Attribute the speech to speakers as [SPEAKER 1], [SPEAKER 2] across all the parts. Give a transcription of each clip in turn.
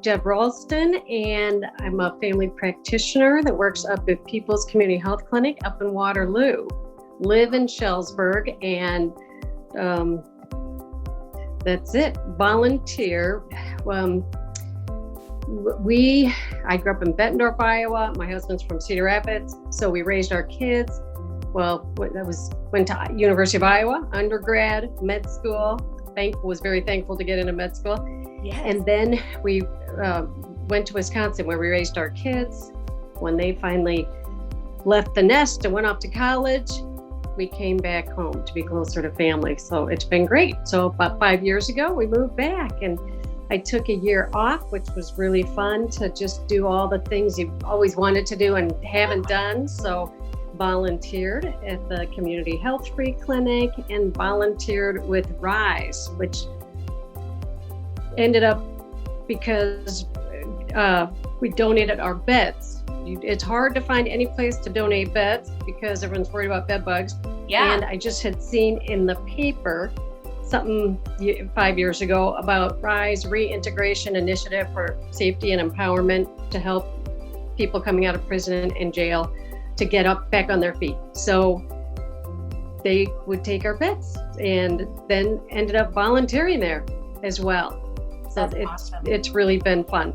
[SPEAKER 1] Deb Ralston, and I'm a family practitioner that works up at People's Community Health Clinic up in Waterloo. Live in Shellsburg, and that's it. Volunteer. I grew up in Bettendorf, Iowa. My husband's from Cedar Rapids, so we raised our kids. Went to University of Iowa, undergrad, med school. Was very thankful to get into med school.
[SPEAKER 2] Yes.
[SPEAKER 1] And then we went to Wisconsin, where we raised our kids. When they finally left the nest and went off to college, we came back home to be closer to family. So it's been great. So about 5 years ago, we moved back, and I took a year off, which was really fun to just do all the things you've always wanted to do and haven't done. So volunteered at the Community Health Free Clinic and volunteered with RISE, which ended up because we donated our beds. It's hard to find any place to donate beds because everyone's worried about bed bugs.
[SPEAKER 2] Yeah.
[SPEAKER 1] And I just had seen in the paper something 5 years ago about RISE Reintegration Initiative for Safety and Empowerment to help people coming out of prison and jail to get up back on their feet. So they would take our beds, and then ended up volunteering there as well. So it's really been fun.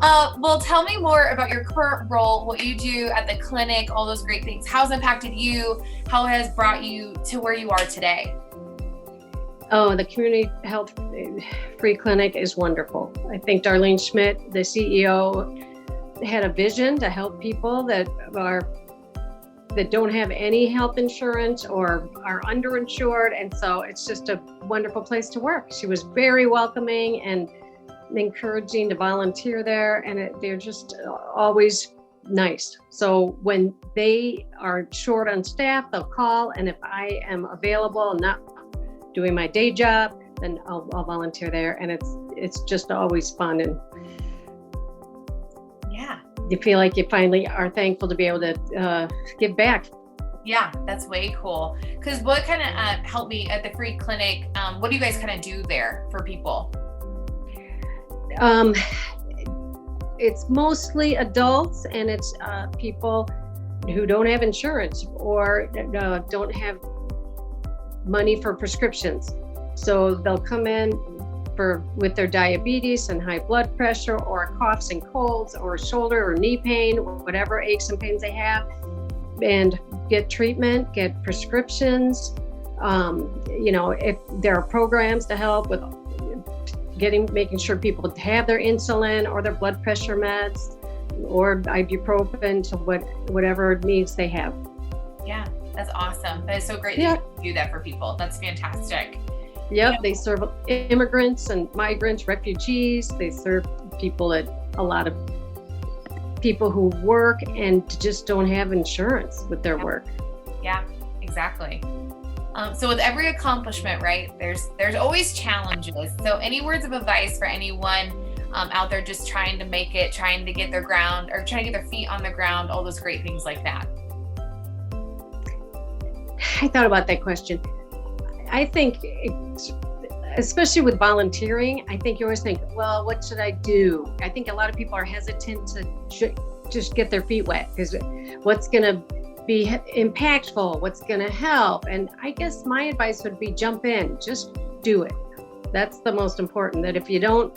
[SPEAKER 2] Well, tell me more about your current role, what you do at the clinic, all those great things. How's it impacted you? How it has brought you to where you are today?
[SPEAKER 1] Oh, the Community Health Free Clinic is wonderful. I think Darlene Schmidt, the CEO, had a vision to help people that don't have any health insurance or are underinsured. And so it's just a wonderful place to work. She was very welcoming and encouraging to volunteer there, and they're just always nice. So when they are short on staff, they'll call, and if I am available and not doing my day job, then I'll volunteer there, and it's just always fun, and
[SPEAKER 2] yeah,
[SPEAKER 1] you feel like you finally are thankful to be able to give back.
[SPEAKER 2] Yeah, that's way cool. Because what kind of helped me at the free clinic? What do you guys kind of do there for people?
[SPEAKER 1] It's mostly adults, and it's people who don't have insurance or don't have money for prescriptions. So they'll come in with their diabetes and high blood pressure, or coughs and colds, or shoulder or knee pain, or whatever aches and pains they have, and get treatment, get prescriptions. If there are programs to help with making sure people have their insulin or their blood pressure meds or ibuprofen to whatever needs they have.
[SPEAKER 2] Yeah, that's awesome. That is so great that you do that for people. That's fantastic.
[SPEAKER 1] Yep, they serve immigrants and migrants, refugees. They serve a lot of people who work and just don't have insurance with their work.
[SPEAKER 2] Yeah, exactly. So with every accomplishment, right, there's always challenges. So any words of advice for anyone out there just trying to make it, trying to get their feet on the ground, all those great things like that?
[SPEAKER 1] I thought about that question. I think, especially with volunteering, I think you always think, well, what should I do? I think a lot of people are hesitant to just get their feet wet, because what's going to be impactful, what's going to help? And I guess my advice would be jump in, just do it. That's the most important, that if you don't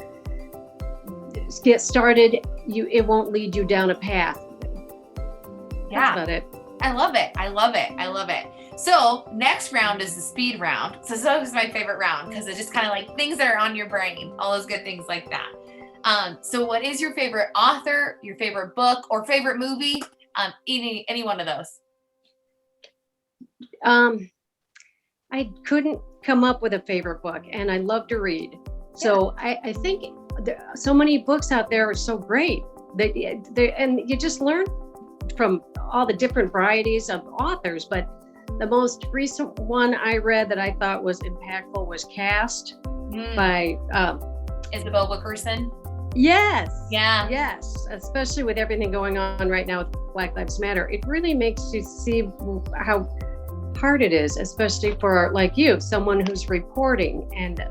[SPEAKER 1] get started, it won't lead you down a path.
[SPEAKER 2] Yeah.
[SPEAKER 1] That's about it.
[SPEAKER 2] I love it. So next round is the speed round. So this is my favorite round, because it's just kind of like things that are on your brain, all those good things like that. So what is your favorite author, your favorite book, or favorite movie? Any one of those.
[SPEAKER 1] I couldn't come up with a favorite book, and I love to read. So I think so many books out there are so great and you just learn from all the different varieties of authors. But the most recent one I read that I thought was impactful was Cast by
[SPEAKER 2] Isabel Wilkerson.
[SPEAKER 1] Yes.
[SPEAKER 2] Yeah.
[SPEAKER 1] Yes. Especially with everything going on right now with Black Lives Matter. It really makes you see how hard it is, especially for, like you, someone who's reporting, and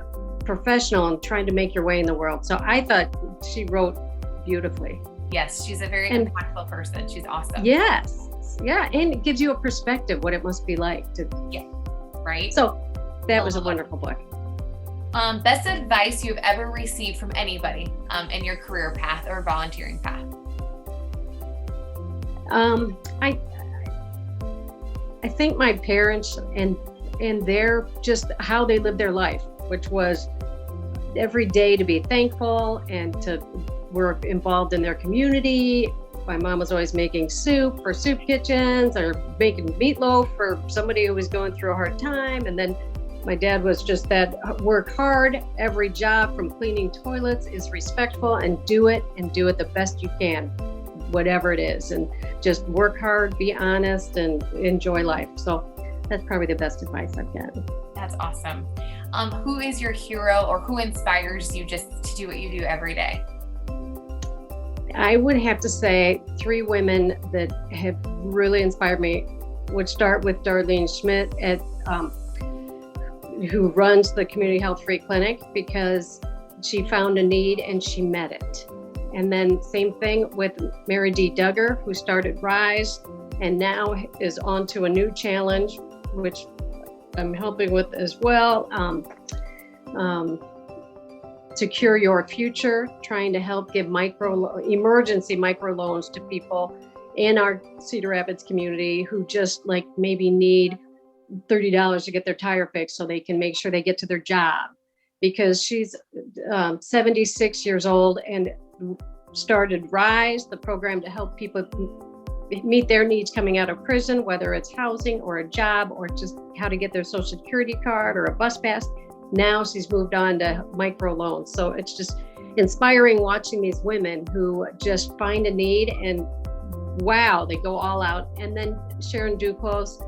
[SPEAKER 1] professional and trying to make your way in the world. So I thought she wrote beautifully.
[SPEAKER 2] Yes, she's a very impactful person. She's awesome.
[SPEAKER 1] Yes. Yeah. And it gives you a perspective what it must be like to.
[SPEAKER 2] Yeah. Right.
[SPEAKER 1] So that was a wonderful book.
[SPEAKER 2] Best advice you've ever received from anybody in your career path or volunteering path?
[SPEAKER 1] I think my parents and their just how they lived their life, which was every day to be thankful and to work involved in their community. My mom was always making soup for soup kitchens or making meatloaf for somebody who was going through a hard time. And then my dad was just that work hard. Every job from cleaning toilets is respectful and do it the best you can, whatever it is. And just work hard, be honest, and enjoy life. So that's probably the best advice I've gotten.
[SPEAKER 2] That's awesome. Who is your hero or who inspires you just to do what you do every day?
[SPEAKER 1] I would have to say 3 women that have really inspired me. Would start with Darlene Schmidt who runs the Community Health Free Clinic, because she found a need and she met it. And then same thing with Mary D. Duggar, who started RISE and now is on to a new challenge, which I'm helping with as well. Secure Your Future, trying to help give emergency microloans to people in our Cedar Rapids community who just like maybe need $30 to get their tire fixed so they can make sure they get to their job, because she's 76 years old and started RISE, the program to help people meet their needs coming out of prison, whether it's housing or a job or just how to get their Social Security card or a bus pass. Now she's moved on to microloans. So it's just inspiring watching these women who just find a need and wow, they go all out. And then Sharon Duclos,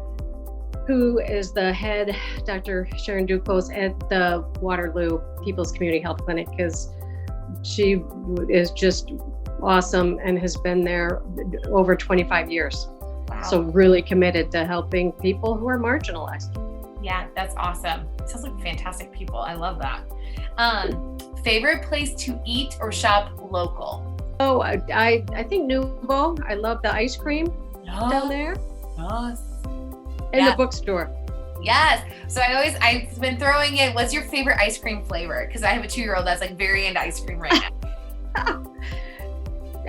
[SPEAKER 1] who is the head, Dr. Sharon Duclos at the Waterloo People's Community Health Clinic, because she is just awesome and has been there over 25 years.
[SPEAKER 2] Wow.
[SPEAKER 1] So really committed to helping people who are marginalized.
[SPEAKER 2] Yeah, that's awesome. Sounds like fantastic people. I love that. Favorite place to eat or shop local?
[SPEAKER 1] Oh, I think Nubo. I love the ice cream down there.
[SPEAKER 2] Yes.
[SPEAKER 1] And the bookstore.
[SPEAKER 2] Yes. So I've been throwing in, what's your favorite ice cream flavor? Because I have a 2-year-old that's like very into ice cream right now.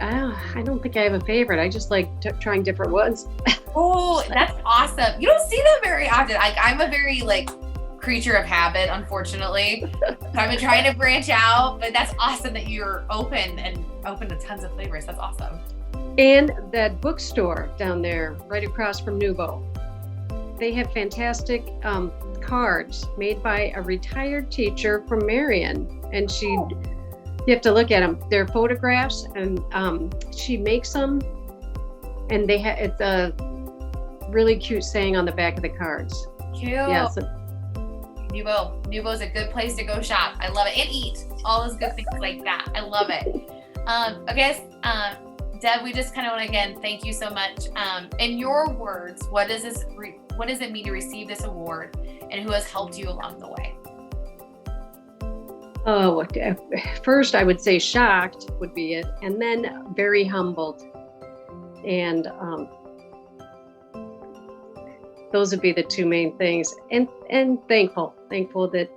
[SPEAKER 1] I don't think I have a favorite. I just like trying different ones.
[SPEAKER 2] Oh, that's awesome. You don't see them very often. I'm a very creature of habit, unfortunately. So I've been trying to branch out, but that's awesome that you're open to tons of flavors. That's awesome.
[SPEAKER 1] And that bookstore down there, right across from Nubo, they have fantastic cards made by a retired teacher from Marion. And you have to look at them. They're photographs, and she makes them, and it's a really cute saying on the back of the cards.
[SPEAKER 2] Cute.
[SPEAKER 1] Yeah. So,
[SPEAKER 2] Nubo's a good place to go shop. I love it. And eat. All those good things like that. I love it. Okay, Deb, we just kind of want to, again, thank you so much. In your words, what does it mean to receive this award, and who has helped you along the way?
[SPEAKER 1] Oh, first I would say shocked would be it, and then very humbled. And those would be the 2 main things. And thankful that,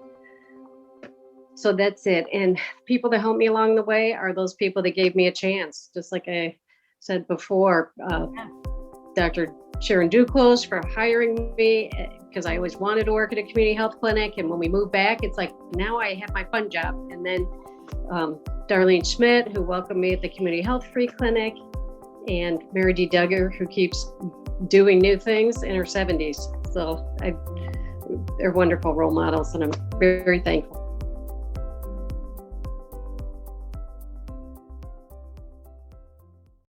[SPEAKER 1] so that's it. And people that helped me along the way are those people that gave me a chance. Just like I said before, Dr. Sharon Duclos for hiring me, because I always wanted to work at a community health clinic. And when we moved back, it's like, now I have my fun job. And then Darlene Schmidt, who welcomed me at the Community Health Free Clinic, and Mary D. Duggar, who keeps doing new things in her 70s. So they're wonderful role models, and I'm very, very thankful.